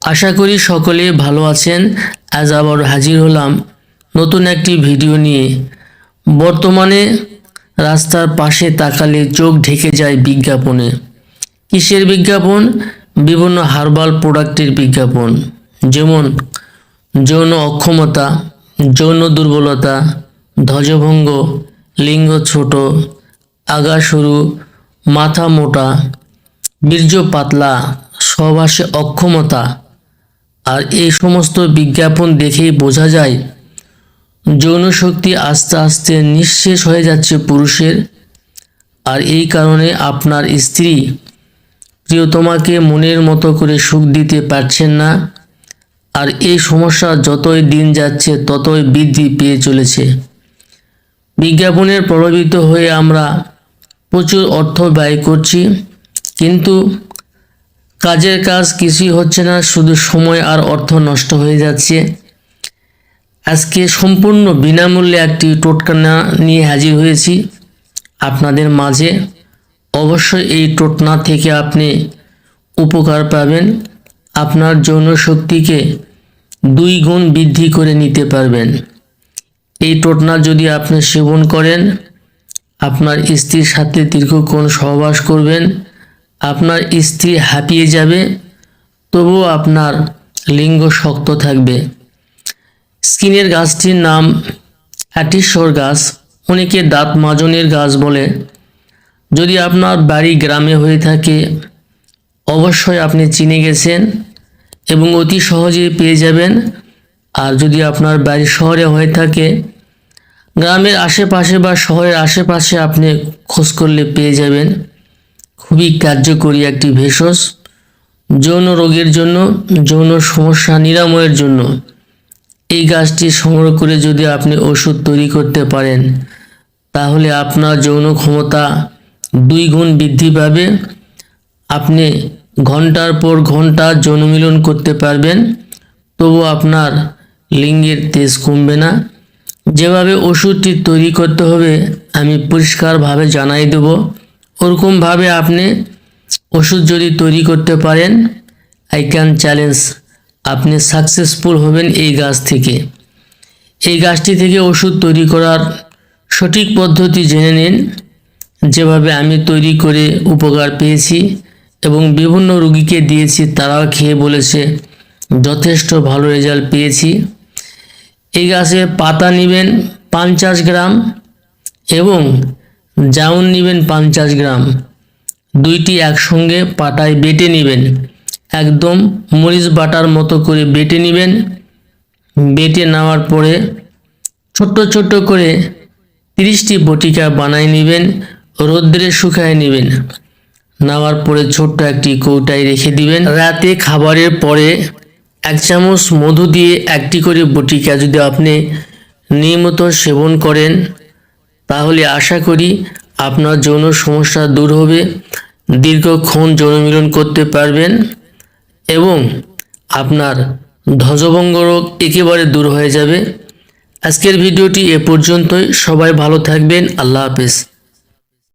আশা করি সকলে ভালো আছেন। আজ আবার হাজির হলাম নতুন একটি ভিডিও নিয়ে। বর্তমানে রাস্তার পাশে তাকালে চোখ ঢেকে যায় বিজ্ঞাপনে। কিসের বিজ্ঞাপন? বিভিন্ন হার্বাল প্রোডাক্টের বিজ্ঞাপন, যেমন যৌন অক্ষমতা, যৌন দুর্বলতা, ধ্বজভঙ্গ, লিঙ্গ ছোট, আগা সরু, মাথা মোটা, বীর্য পাতলা, সহবাসে অক্ষমতা। আর এই সমস্ত বিজ্ঞাপন দেখেই বোঝা যায় যৌন শক্তি আস্তে আস্তে নিঃশেষ হয়ে যাচ্ছে পুরুষের। আর এই কারণে আপনার স্ত্রী প্রিয়তমাকে মনের মতো করে সুখ দিতে পারছেন না। আর এই সমস্যা যতই দিন যাচ্ছে ততই বৃদ্ধি পেয়ে চলেছে। বিজ্ঞাপনের প্রভাবিত হয়ে আমরা প্রচুর অর্থ ব্যয় করছি, কিন্তু কাজের কাজ কিছুই হচ্ছে না, শুধু সময় আর অর্থ নষ্ট হয়ে যাচ্ছে। আজকে সম্পূর্ণ বিনামূল্যে একটি টোটকা নিয়ে হাজির হয়েছি আপনাদের মাঝে। অবশ্যই এই টোটকা থেকে আপনি উপকার পাবেন। আপনার যৌন শক্তিকে 2 গুণ বৃদ্ধি করে নিতে পারবেন। এই টোটকা যদি আপনি সেবন করেন, আপনার স্ত্রীর সাথে দীর্ঘক্ষণ সহবাস করবেন, আপনার স্ত্রী হাঁপিয়ে যাবে, তবুও আপনার লিঙ্গ শক্ত থাকবে। স্কিনের গাছটির নাম অ্যাটিসর গাছ, অনেকে দাঁত মাজনের গাছ বলে। যদি আপনার বাড়ি গ্রামে হয়ে থাকে অবশ্যই আপনি চিনে গেছেন এবং অতি সহজেই পেয়ে যাবেন। আর যদি আপনার বাড়ি শহরে হয়ে থাকে, গ্রামের আশেপাশে বা শহরের আশেপাশে আপনি খোঁজ করলে পেয়ে যাবেন। খুবই কার্যকরী একটি ভেষজ, যৌন রোগের জন্য, যৌন সমস্যা নিরাময়ের জন্য। এই গাছটি সংগ্রহ করে যদি আপনি ওষুধ তৈরি করতে পারেন, তাহলে আপনার যৌন ক্ষমতা 2 গুণ বৃদ্ধি পাবে। আপনি ঘন্টার পর ঘন্টা যৌন মিলন করতে পারবেন, তবু আপনার লিঙ্গের তেজ কমবে না। যেভাবে ওষুধটি তৈরি করতে হবে আমি পরিষ্কারভাবে জানাই দেব, ওরকমভাবে আপনি ওষুধ যদি তৈরি করতে পারেন, আই ক্যান চ্যালেঞ্জ আপনি সাকসেসফুল হবেন এই গাছ থেকে। এই গাছটি থেকে ওষুধ তৈরি করার সঠিক পদ্ধতি জেনে নিন। যেভাবে আমি তৈরি করে উপকার পেয়েছি এবং বিভিন্ন রোগীকে দিয়েছি, তারাও খেয়ে বলেছে যথেষ্ট ভালো রেজাল্ট পেয়েছি। এই গাছের পাতা নেবেন 50 গ্রাম এবং জাউন নেবেন 50 গ্রাম। দুইটি একসঙ্গে পাটায় বেটে নেবেন, একদম মরিচ বাটার মতো করে বেটে নেবেন। বেটে নেওয়ার পরে ছোট্ট ছোট্ট করে 30টি বটিকা বানায় নেবেন, রোদ্রে শুকায় নেবেন। নেওয়ার পরে ছোট্ট একটি কৌটায় রেখে দিবেন। রাতে খাবারের পরে 1 চামচ মধু দিয়ে 1টি করে বটিকা যদি আপনি নিয়মিত সেবন করেন, তাহলে আশা করি আপনার যৌন সমস্যা দূর হবে, দীর্ঘক্ষণ যৌন মিলন করতে পারবেন এবং আপনার ধ্বজভঙ্গ রোগ একেবারে দূর হয়ে যাবে। আজকের ভিডিওটি এ পর্যন্তই। সবাই ভালো থাকবেন। আল্লাহ হাফেজ।